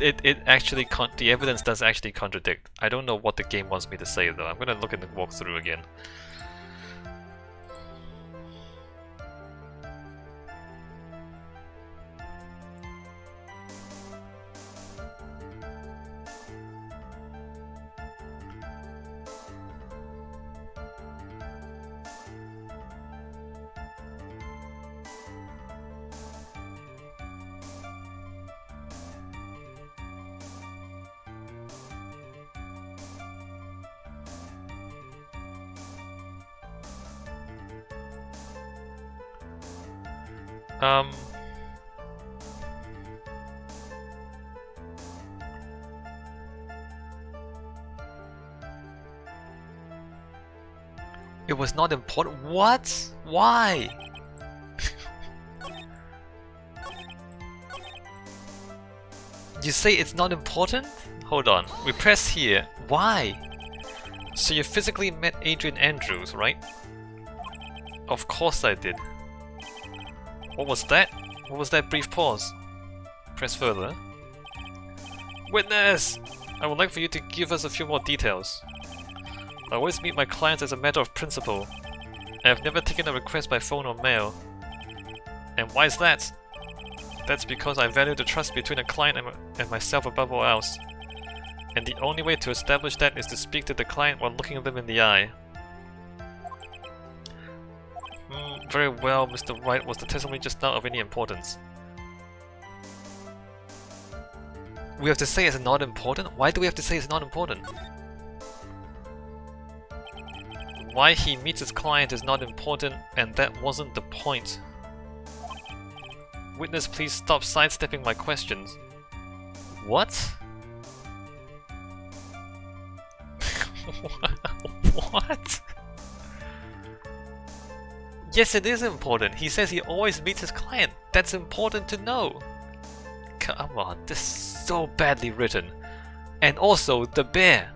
it actually the evidence does actually contradict. I don't know what the game wants me to say though. I'm gonna look at the walkthrough again. It was not important. What? Why? You say it's not important? Hold on. We press here. Why? So you physically met Adrian Andrews, right? Of course I did. What was that? What was that brief pause? Press further. Witness! I would like for you to give us a few more details. I always meet my clients as a matter of principle. I have never taken a request by phone or mail. And why is that? That's because I value the trust between a client and myself above all else. And the only way to establish that is to speak to the client while looking them in the eye. Very well, Mr. Wright. Was the testimony just now of any importance? We have to say it's not important? Why do we have to say it's not important? Why he meets his client is not important, and that wasn't the point. Witness, please stop sidestepping my questions. What? What? Yes, it is important. He says he always meets his client. That's important to know. Come on, this is so badly written. And also, the bear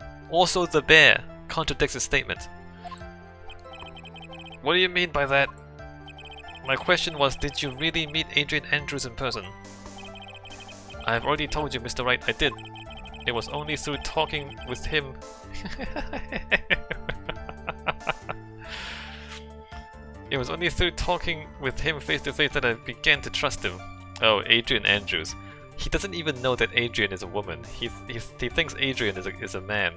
contradicts his statement. What do you mean by that? My question was, did you really meet Adrian Andrews in person? I have already told you, Mr. Wright, I did. It was only through talking with him. It was only through talking with him face to face that I began to trust him. Oh, Adrian Andrews. He doesn't even know that Adrian is a woman. He thinks Adrian is a man.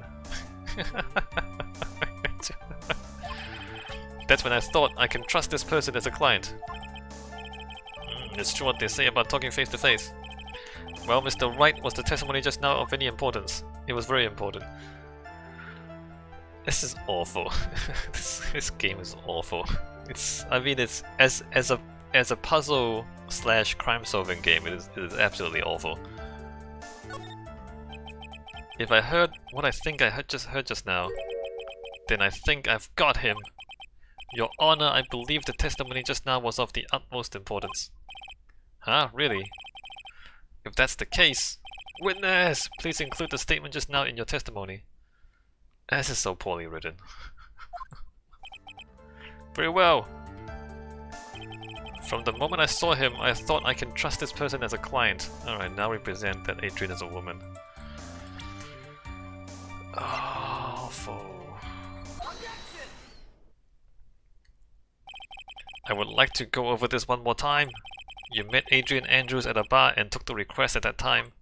That's when I thought I can trust this person as a client. It's true what they say about talking face to face. Well, Mr. Wright, was the testimony just now of any importance? It was very important. This is awful. this game is awful. I mean, it's as a puzzle / crime solving game, it is absolutely awful. If I heard what I think I heard just now, then I think I've got him. Your Honor, I believe the testimony just now was of the utmost importance. Huh? Really? If that's the case, witness, please include the statement just now in your testimony. This is so poorly written. Very well. From the moment I saw him, I thought I can trust this person as a client. Alright, now represent that Adrian is a woman. Awful. I would like to go over this one more time. You met Adrian Andrews at a bar and took the request at that time.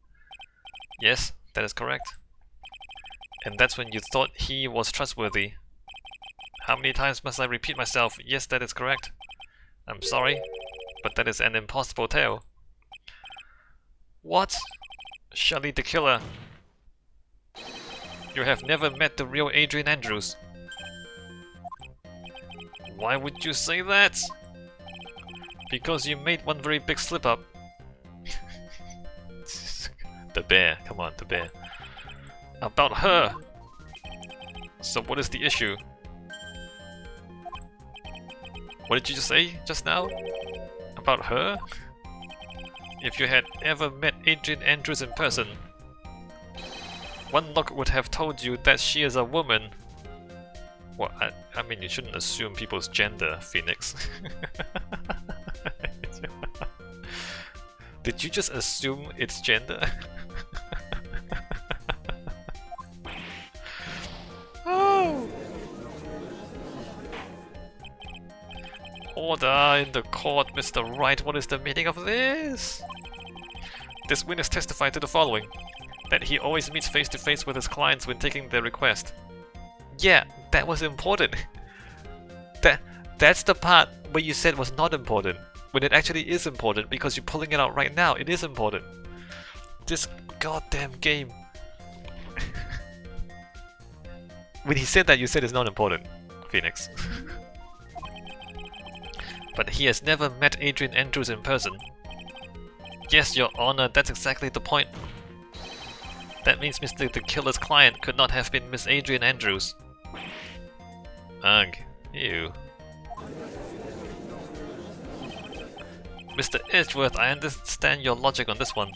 Yes, that is correct. And that's when you thought he was trustworthy. How many times must I repeat myself? Yes, that is correct. I'm sorry, but that is an impossible tale. What? Shelley the killer. You have never met the real Adrian Andrews. Why would you say that? Because you made one very big slip up. The bear, come on, the bear. About her! So what is the issue? What did you just say just now? About her? If you had ever met Adrian Andrews in person, one look would have told you that she is a woman. Well, I mean, you shouldn't assume people's gender, Phoenix. Did you just assume its gender? Order in the court, Mr. Wright. What is the meaning of this? This witness testified to the following. That he always meets face to face with his clients when taking their request. Yeah, that was important. That's the part where you said was not important. When it actually is important because you're pulling it out right now. It is important. This goddamn game. When he said that, you said it's not important, Phoenix. But he has never met Adrian Andrews in person. Yes, Your Honor, that's exactly the point. That means Mr. the Killer's client could not have been Miss Adrian Andrews. Ugh, ew. Mr. Edgeworth, I understand your logic on this one.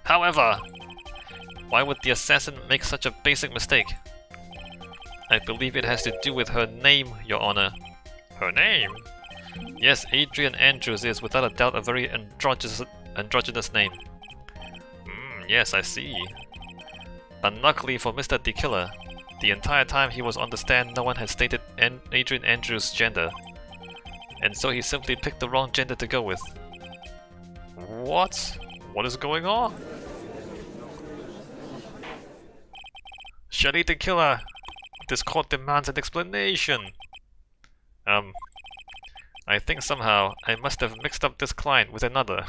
However, why would the assassin make such a basic mistake? I believe it has to do with her name, Your Honor. Her name? Yes, Adrian Andrews is without a doubt a very androgynous name. Yes, I see. Unluckily for Mr. the Killer, the entire time he was on the stand no one had stated Adrian Andrews' gender. And so he simply picked the wrong gender to go with. What? What is going on? Shelley the Killer! This court demands an explanation! I think somehow I must have mixed up this client with another.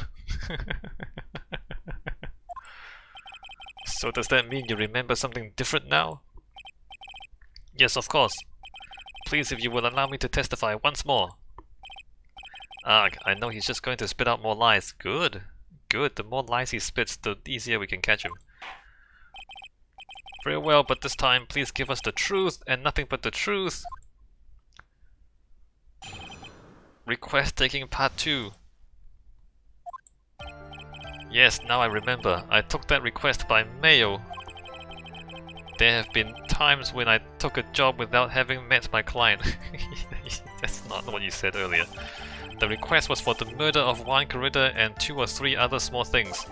So does that mean you remember something different now? Yes, of course. Please, if you will allow me to testify once more. Ugh, I know he's just going to spit out more lies. Good. Good. The more lies he spits, the easier we can catch him. Very well, but this time, please give us the truth and nothing but the truth. Request taking part 2. Yes, now I remember. I took that request by mail. There have been times when I took a job without having met my client. That's not what you said earlier. The request was for the murder of one Corridor and 2 or 3 other small things.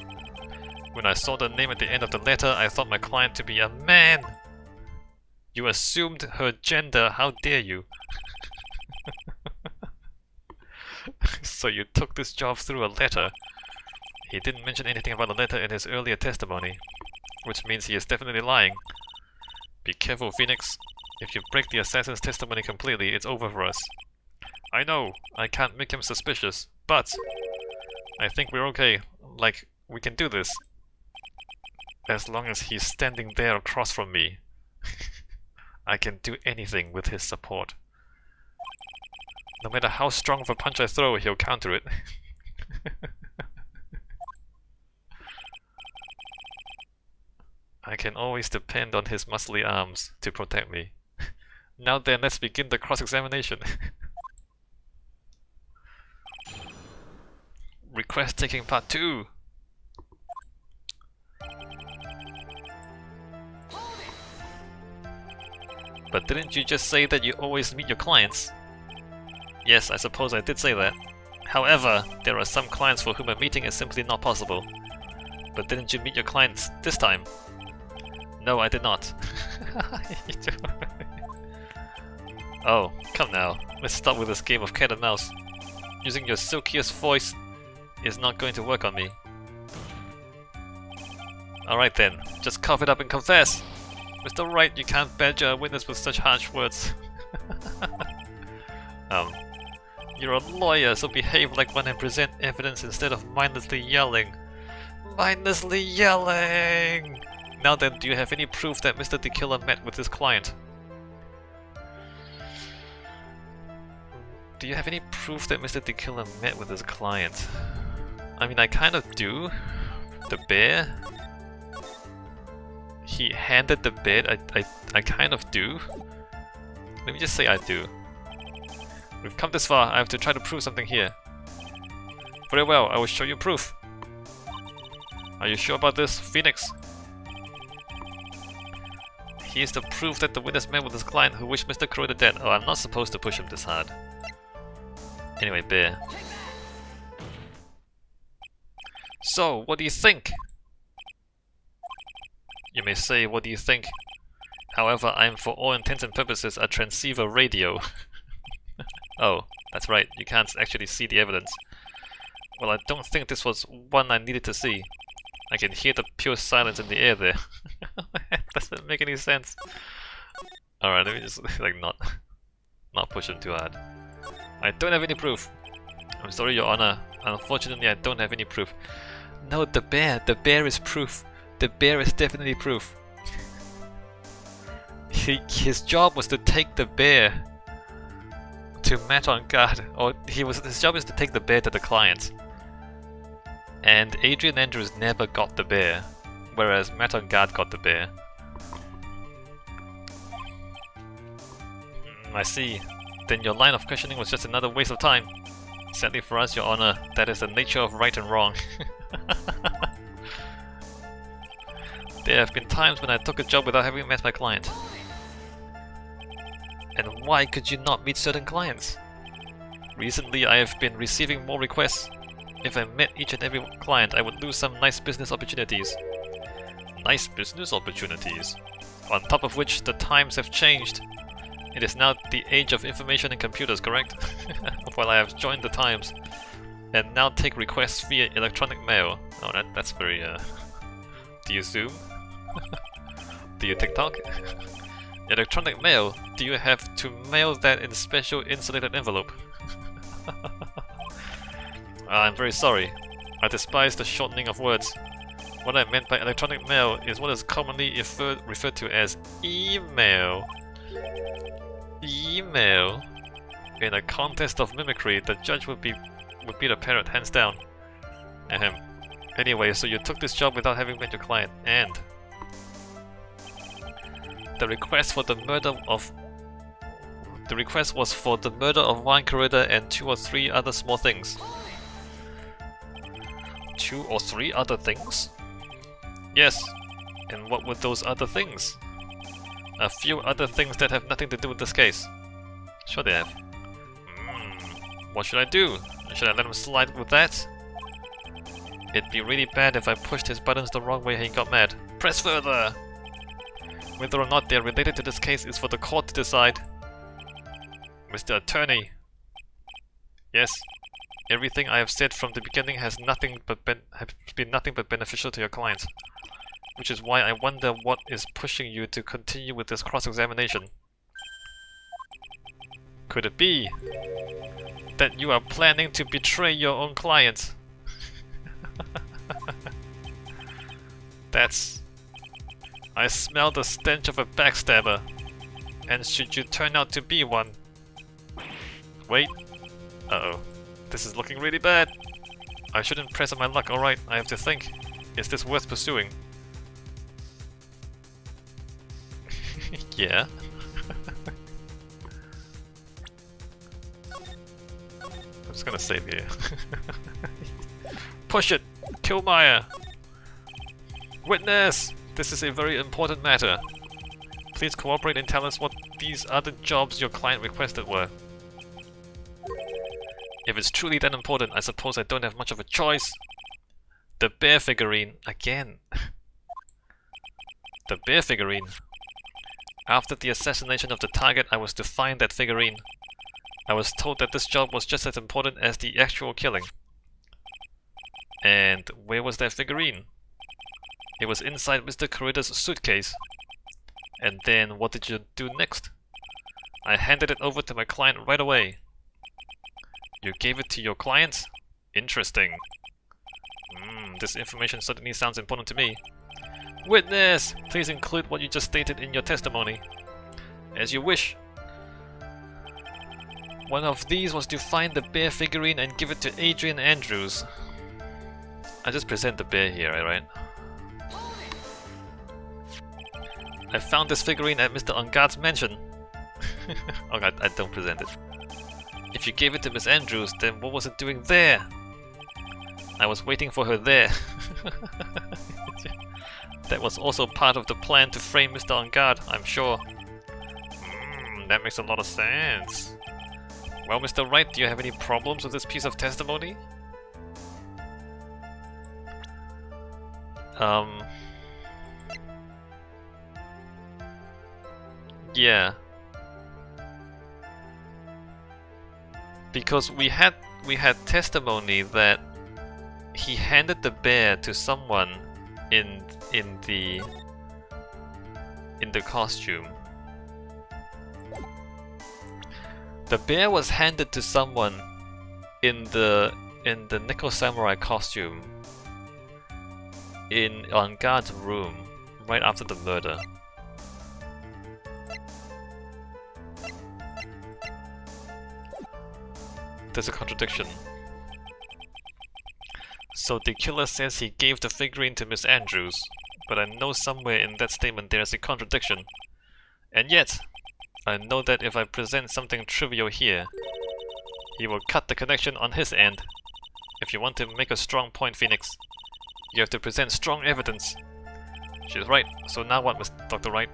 When I saw the name at the end of the letter, I thought my client to be a man. You assumed her gender, how dare you? So you took this job through a letter. He didn't mention anything about the letter in his earlier testimony, which means he is definitely lying. Be careful, Phoenix. If you break the assassin's testimony completely, it's over for us. I know, I can't make him suspicious, but I think we're okay. Like, we can do this. As long as he's standing there across from me. I can do anything with his support. No matter how strong of a punch I throw, he'll counter it. I can always depend on his muscly arms to protect me. Now then, let's begin the cross-examination. Request taking part 2. But didn't you just say that you always meet your clients? Yes, I suppose I did say that. However, there are some clients for whom a meeting is simply not possible. But didn't you meet your clients this time? No, I did not. Oh, come now. Let's stop with this game of cat and mouse. Using your silkiest voice is not going to work on me. Alright then, just cough it up and confess! Mr. Wright, you can't badger a witness with such harsh words. You're a lawyer, so behave like one and present evidence instead of mindlessly yelling. Mindlessly yelling! Now then, do you have any proof that Mr. the Killer met with his client? Do you have any proof that Mr. the Killer met with his client? I mean, I kind of do. The bear? He handed the bed? I kind of do. Let me just say I do. We've come this far, I have to try to prove something here. Very well, I will show you proof. Are you sure about this, Phoenix? Here's the proof that the witness met with his client who wished Mr. Crow dead. Oh, I'm not supposed to push him this hard. Anyway, Bear. So, what do you think? You may say, what do you think? However, I am for all intents and purposes a transceiver radio. Oh, that's right, you can't actually see the evidence. Well, I don't think this was one I needed to see. I can hear the pure silence in the air there. Doesn't make any sense. Alright, let me just, like, not push him too hard. I don't have any proof. I'm sorry, Your Honor. Unfortunately, I don't have any proof. No, the bear. The bear is proof. The bear is definitely proof. His job was to take the bear to Matt on guard. Or his job is to take the bear to the client. And Adrian Andrews never got the bear, whereas Matt on guard got the bear. I see. Then your line of questioning was just another waste of time. Sadly for us, Your Honor, that is the nature of right and wrong. There have been times when I took a job without having met my client. And why could you not meet certain clients? Recently, I have been receiving more requests. If I met each and every client, I would lose some nice business opportunities. Nice business opportunities? On top of which, the times have changed. It is now the age of information and computers, correct? While I have joined the times, and now take requests via electronic mail. Oh, that's very, Do you Zoom? Do you TikTok? Electronic mail? Do you have to mail that in special insulated envelope? I'm very sorry. I despise the shortening of words. What I meant by electronic mail is what is commonly referred to as email. Email? In a contest of mimicry, the judge would beat a parrot hands down. Ahem. Anyway, so you took this job without having met your client, and the request was for the murder of one Corrida and 2 or 3 other small things. 2 or 3 other things? Yes. And what were those other things? A few other things that have nothing to do with this case. Sure they have. What should I do? Should I let him slide with that? It'd be really bad if I pushed his buttons the wrong way and he got mad. Press further! Whether or not they're related to this case is for the court to decide. Mr. Attorney. Yes. Everything I have said from the beginning has been nothing but beneficial to your client. Which is why I wonder what is pushing you to continue with this cross-examination. Could it be that you are planning to betray your own client? I smell the stench of a backstabber. And should you turn out to be one... Wait. Uh-oh. This is looking really bad. I shouldn't press on my luck, alright. I have to think. Is this worth pursuing? Yeah. I'm just gonna save here. Push it! Kill Maya! Witness! This is a very important matter. Please cooperate and tell us what these other jobs your client requested were. If it's truly that important, I suppose I don't have much of a choice. The Bear Figurine. Again. The Bear Figurine. After the assassination of the target, I was to find that figurine. I was told that this job was just as important as the actual killing. And where was that figurine? It was inside Mr. Corrida's suitcase. And then what did you do next? I handed it over to my client right away. You gave it to your client? Interesting. This information certainly sounds important to me. Witness! Please include what you just stated in your testimony. As you wish. One of these was to find the bear figurine and give it to Adrian Andrews. I just present the bear here, right? I found this figurine at Mr. Ungard's mansion. Oh god, I don't present it. If you gave it to Miss Andrews, then what was it doing there? I was waiting for her there. That was also part of the plan to frame Mr. Ungard, I'm sure. That makes a lot of sense. Well, Mr. Wright, do you have any problems with this piece of testimony? Yeah. Because we had testimony that he handed the bear to someone in the costume. The bear was handed to someone in the Nickel Samurai costume on guard's room right after the murder. There's a contradiction. So the killer says he gave the figurine to Miss Andrews, but I know somewhere in that statement there's a contradiction. And yet, I know that if I present something trivial here, he will cut the connection on his end. If you want to make a strong point, Phoenix, you have to present strong evidence. She's right. So now what, Dr. Wright?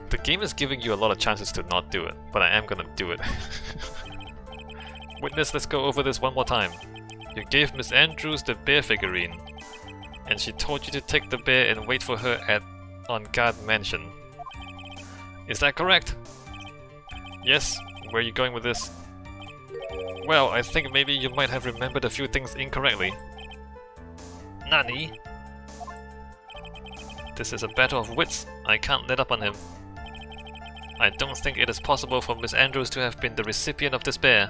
The game is giving you a lot of chances to not do it, but I am gonna do it. Witness, let's go over this one more time. You gave Miss Andrews the bear figurine, and she told you to take the bear and wait for her at On Guard Mansion. Is that correct? Yes? Where are you going with this? Well, I think maybe you might have remembered a few things incorrectly. Nani? This is a battle of wits. I can't let up on him. I don't think it is possible for Miss Andrews to have been the recipient of this bear.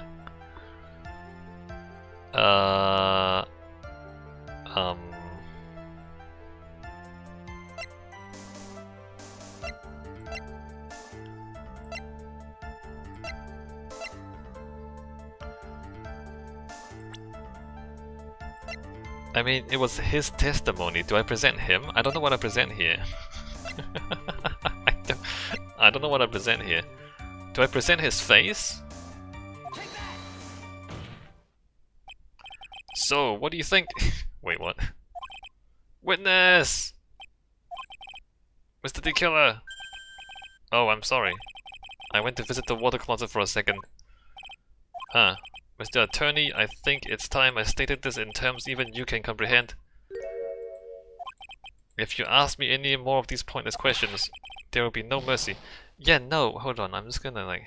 I mean, it was his testimony. Do I present him? I don't know what I present here. I don't know what I present here. Do I present his face? So, what do you think? Wait, what? Witness! Mr. the Killer! Oh, I'm sorry. I went to visit the water closet for a second. Huh. Mr. Attorney, I think it's time I stated this in terms even you can comprehend. If you ask me any more of these pointless questions, there will be no mercy. Yeah, no, hold on, I'm just gonna like...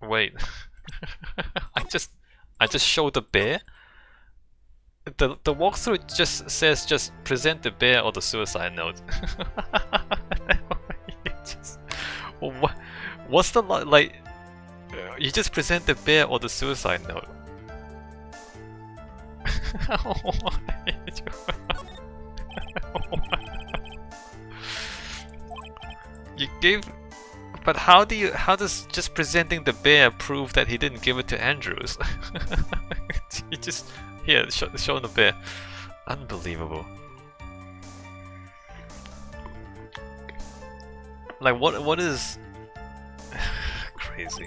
Wait. I just showed the bear? The walkthrough just says present the bear or the suicide note. What's the like? You just present the bear or the suicide note. You gave, but how does just presenting the bear prove that he didn't give it to Andrews? You just here show the bear. Unbelievable. Like what is crazy?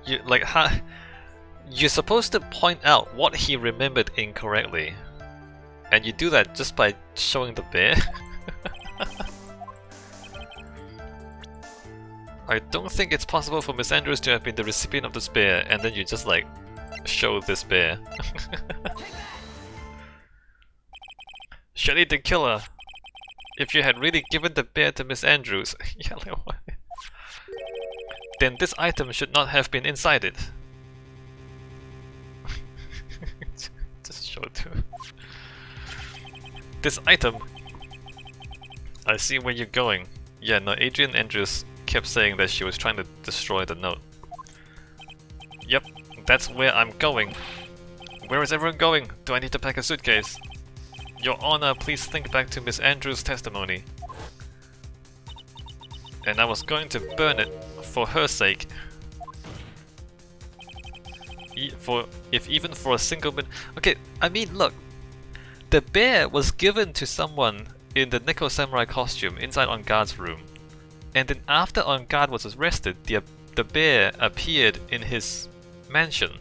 You like how you're supposed to point out what he remembered incorrectly, and you do that just by showing the bear. I don't think it's possible for Miss Andrews to have been the recipient of this bear, and then you just like show this bear. Shelly the Killer. If you had really given the bear to Miss Andrews, yeah, like what? Then this item should not have been inside it. Just show it to her. This item. I see where you're going. Yeah, no, Adrian Andrews kept saying that she was trying to destroy the note. Yep, that's where I'm going. Where is everyone going? Do I need to pack a suitcase? Your Honor, please think back to Miss Andrews' testimony. And I was going to burn it for her sake. If even for a single minute. Okay, I mean, look. The bear was given to someone in the Nickel Samurai costume inside On Guard's room. And then after On Guard was arrested, the bear appeared in his mansion.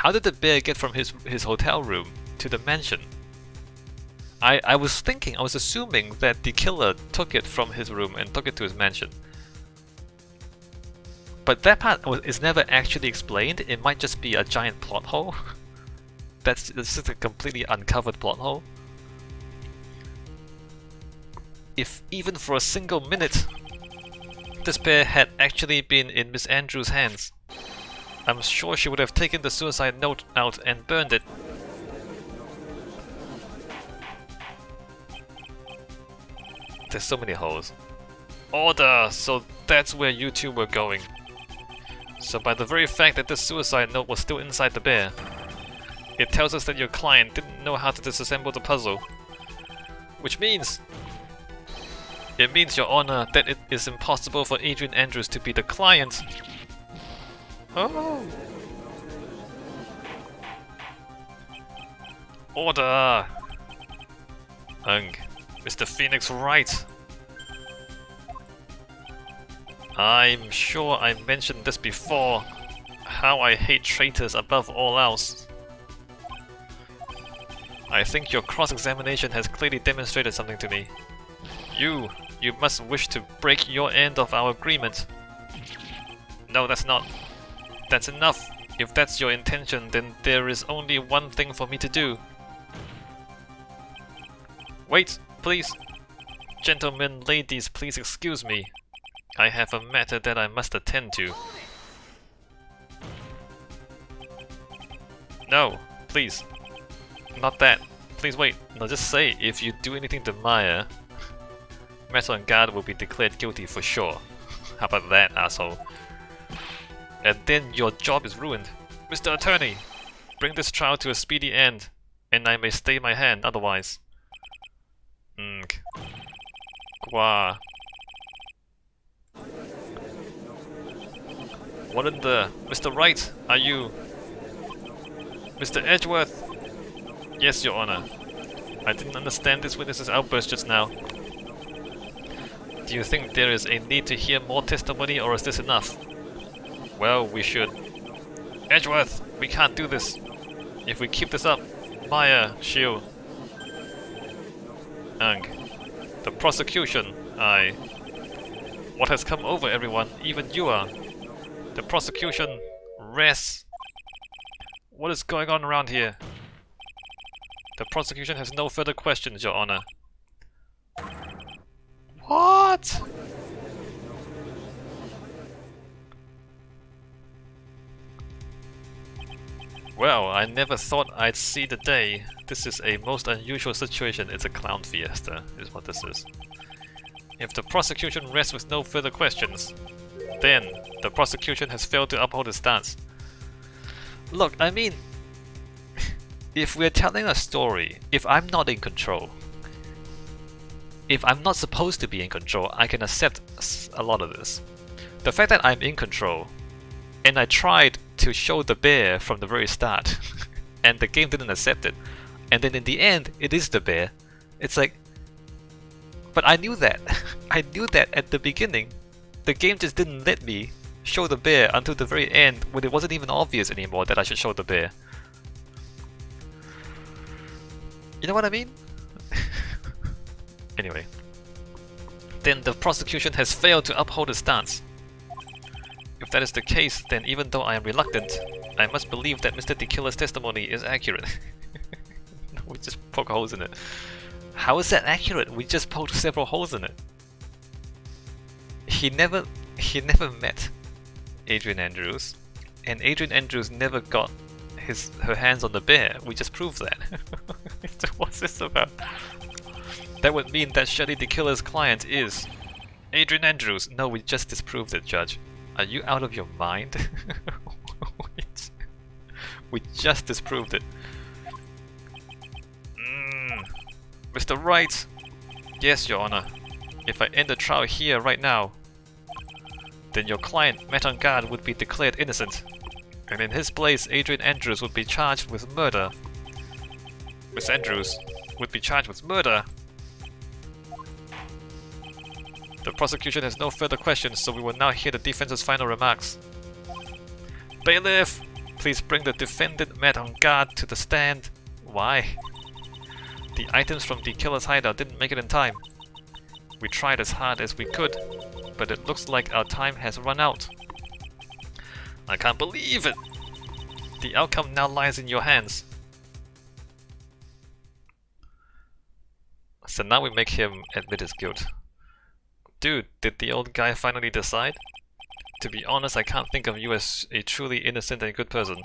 How did the bear get from his hotel room to the mansion? I was assuming that the killer took it from his room and took it to his mansion. But that part is never actually explained. It might just be a giant plot hole. That's just a completely uncovered plot hole. If even for a single minute this bear had actually been in Miss Andrews' hands, I'm sure she would have taken the suicide note out and burned it. There's so many holes. Order! So that's where you two were going. So by the very fact that the suicide note was still inside the bear, it tells us that your client didn't know how to disassemble the puzzle. Which means... It means, Your Honor, that it is impossible for Adrian Andrews to be the client. Oh! Order! Mr. Phoenix Wright. I'm sure I mentioned this before, how I hate traitors above all else. I think your cross-examination has clearly demonstrated something to me. You must wish to break your end of our agreement. No, that's not. That's enough. If that's your intention, then there is only one thing for me to do. Wait, please. Gentlemen, ladies, please excuse me. I have a matter that I must attend to. No, please. Not that. Please wait. No, just say if you do anything to Maya, Matter on Guard will be declared guilty for sure. How about that, asshole? And then your job is ruined. Mr. Attorney, bring this trial to a speedy end, and I may stay my hand otherwise. Gwa. What in the... Mr. Wright, are you... Mr. Edgeworth? Yes, Your Honor. I didn't understand this witness's outburst just now. Do you think there is a need to hear more testimony, or is this enough? Well, we should. Edgeworth, we can't do this. If we keep this up, Maya, she'll... The prosecution, What has come over everyone, even you are? The prosecution rests. What is going on around here? The prosecution has no further questions, Your Honor. What? Well, I never thought I'd see the day. This is a most unusual situation. It's a clown fiesta, is what this is. If the prosecution rests with no further questions, then the prosecution has failed to uphold its stance. Look, I mean, if we're telling a story, if I'm not in control, if I'm not supposed to be in control, I can accept a lot of this. The fact that I'm in control, and I tried to show the bear from the very start, and the game didn't accept it, and then in the end, it is the bear. It's like, but I knew that. I knew that at the beginning. The game just didn't let me show the bear until the very end, when it wasn't even obvious anymore that I should show the bear. You know what I mean? Anyway. Then the prosecution has failed to uphold its stance. If that is the case, then even though I am reluctant, I must believe that Mr. The Killer's testimony is accurate. We just poke holes in it. How is that accurate? We just poked several holes in it. He never met Adrian Andrews, and Adrian Andrews never got her hands on the bear. We just proved that. What's this about? That would mean that Shelley the Killer's client is Adrian Andrews. No, we just disproved it, Judge. Are you out of your mind? We just disproved it. Mr. Wright! Yes, Your Honor. If I end the trial here right now, then your client, Matt on Guard, would be declared innocent. And in his place, Adrian Andrews would be charged with murder. Miss Andrews would be charged with murder. The prosecution has no further questions, so we will now hear the defense's final remarks. Bailiff, Please bring the defendant met on guard to the stand. Why? The items from the killer's hideout didn't make it in time. We tried as hard as we could, but it looks like our time has run out. I can't believe it! The outcome now lies in your hands. So now we make him admit his guilt. Dude, did the old guy finally decide? To be honest, I can't think of you as a truly innocent and good person.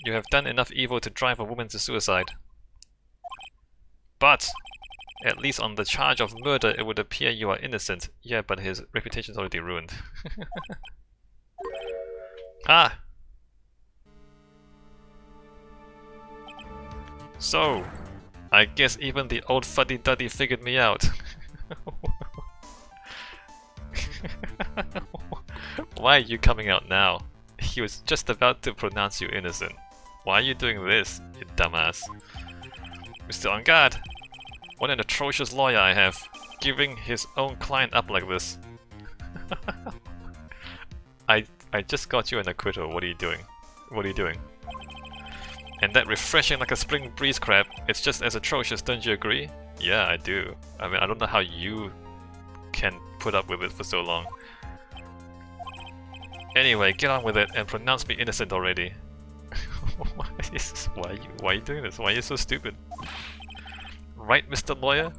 You have done enough evil to drive a woman to suicide. But, at least on the charge of murder, it would appear you are innocent. Yeah, but his reputation's already ruined. Ah! So, I guess even the old fuddy-duddy figured me out. Why are you coming out now? He was just about to pronounce you innocent. Why are you doing this, you dumbass? Mr. On guard! What an atrocious lawyer I have, giving his own client up like this. I just got you an acquittal, what are you doing? What are you doing? And that refreshing like a spring breeze crap, it's just as atrocious, don't you agree? Yeah, I do. I mean, I don't know how you can put up with it for so long. Anyway, get on with it and pronounce me innocent already. Why are you doing this? Why are you so stupid? Right, Mr. Lawyer?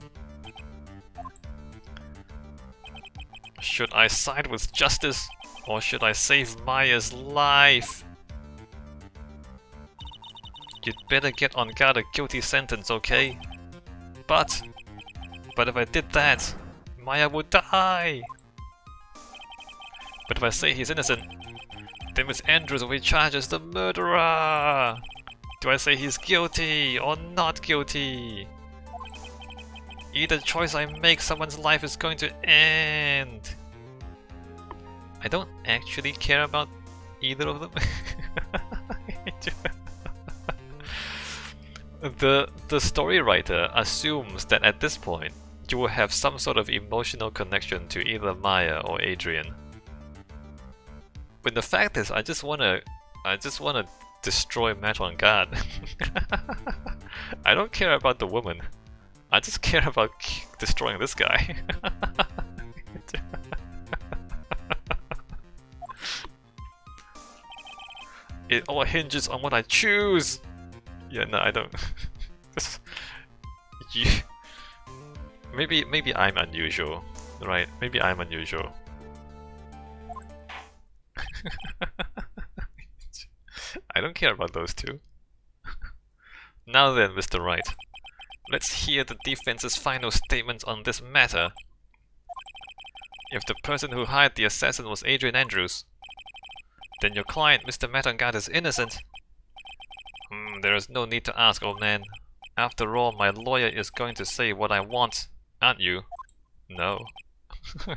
Should I side with justice, or should I save Maya's life? You'd better get on guard a guilty sentence, okay? But if I did that, Maya would die! But if I say he's innocent, then Miss Andrews will be charged as the murderer! Do I say he's guilty or not guilty? Either choice I make, someone's life is going to end. I don't actually care about either of them. The story writer assumes that at this point, you will have some sort of emotional connection to either Maya or Adrian. When the fact is, I just wanna destroy Matt on guard. I don't care about the woman. I just care about destroying this guy. It all hinges on what I choose. Yeah, no, I don't. Maybe I'm unusual, right? Maybe I'm unusual. I don't care about those two. Now then, Mr. Wright, let's hear the defense's final statement on this matter. If the person who hired the assassin was Adrian Andrews, then your client, Mr. Matangard, is innocent. There is no need to ask, old man. After all, my lawyer is going to say what I want, aren't you? No.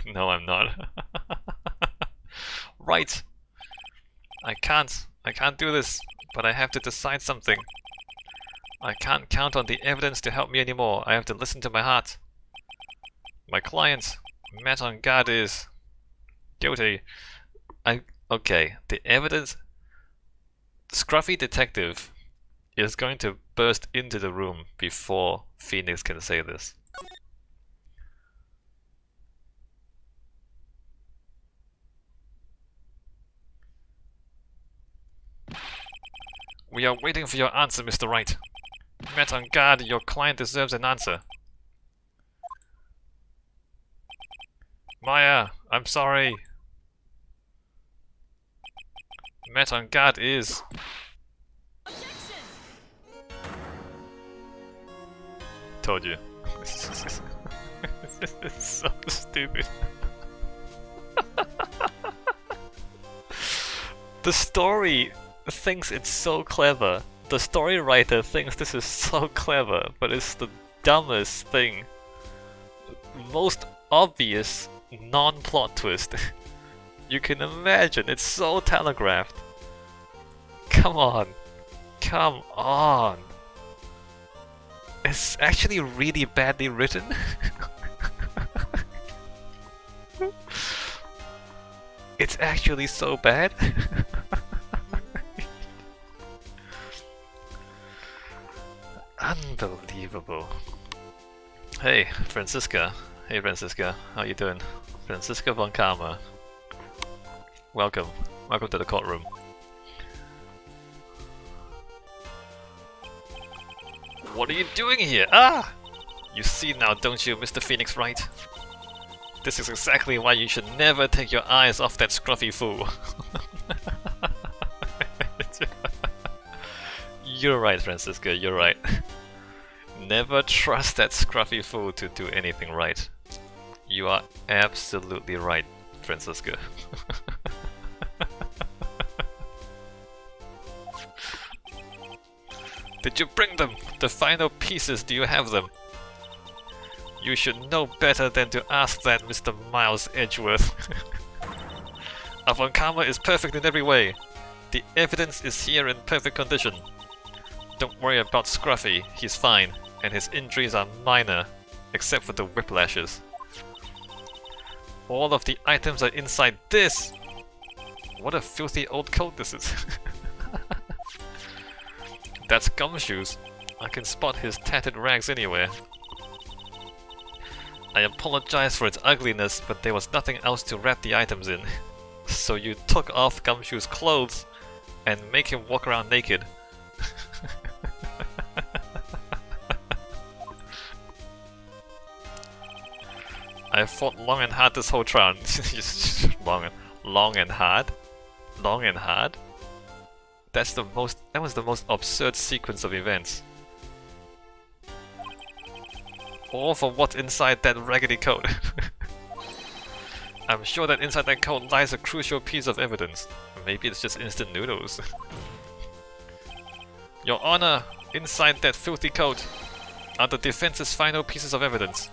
No, I'm not. Right. I can't do this, but I have to decide something. I can't count on the evidence to help me anymore. I have to listen to my heart. My client, Matt on guard, is guilty. Okay, the evidence... Scruffy Detective is going to burst into the room before Phoenix can say this. We are waiting for your answer, Mr. Wright. Matt on guard, your client deserves an answer. Maya, I'm sorry. Matt on guard is... Objection! Told you. This is so stupid. The story thinks it's so clever. The story writer thinks this is so clever, but it's the dumbest thing. Most obvious non-plot twist you can imagine. It's so telegraphed. Come on. Come on. It's actually really badly written. It's actually so bad. Unbelievable. Hey, Franziska. Hey, Franziska. How you doing? Franziska von Karma. Welcome. Welcome to the courtroom. What are you doing here? Ah! You see now, don't you, Mr. Phoenix Wright? This is exactly why you should never take your eyes off that scruffy fool. You're right, Franziska, you're right. Never trust that scruffy fool to do anything right. You are absolutely right, Franziska. Did you bring them? The final pieces, do you have them? You should know better than to ask that, Mr. Miles Edgeworth. Von Karma is perfect in every way. The evidence is here in perfect condition. Don't worry about Scruffy, he's fine, and his injuries are minor, except for the whiplashes. All of the items are inside this! What a filthy old coat this is. That's Gumshoes. I can spot his tattered rags anywhere. I apologize for its ugliness, but there was nothing else to wrap the items in. So you took off Gumshoe's clothes and make him walk around naked. I fought long and hard this whole trial. long and hard? Long and hard? That was the most absurd sequence of events. All for what's inside that raggedy coat. I'm sure that inside that coat lies a crucial piece of evidence. Maybe it's just instant noodles. Your Honor, inside that filthy coat are the defense's final pieces of evidence.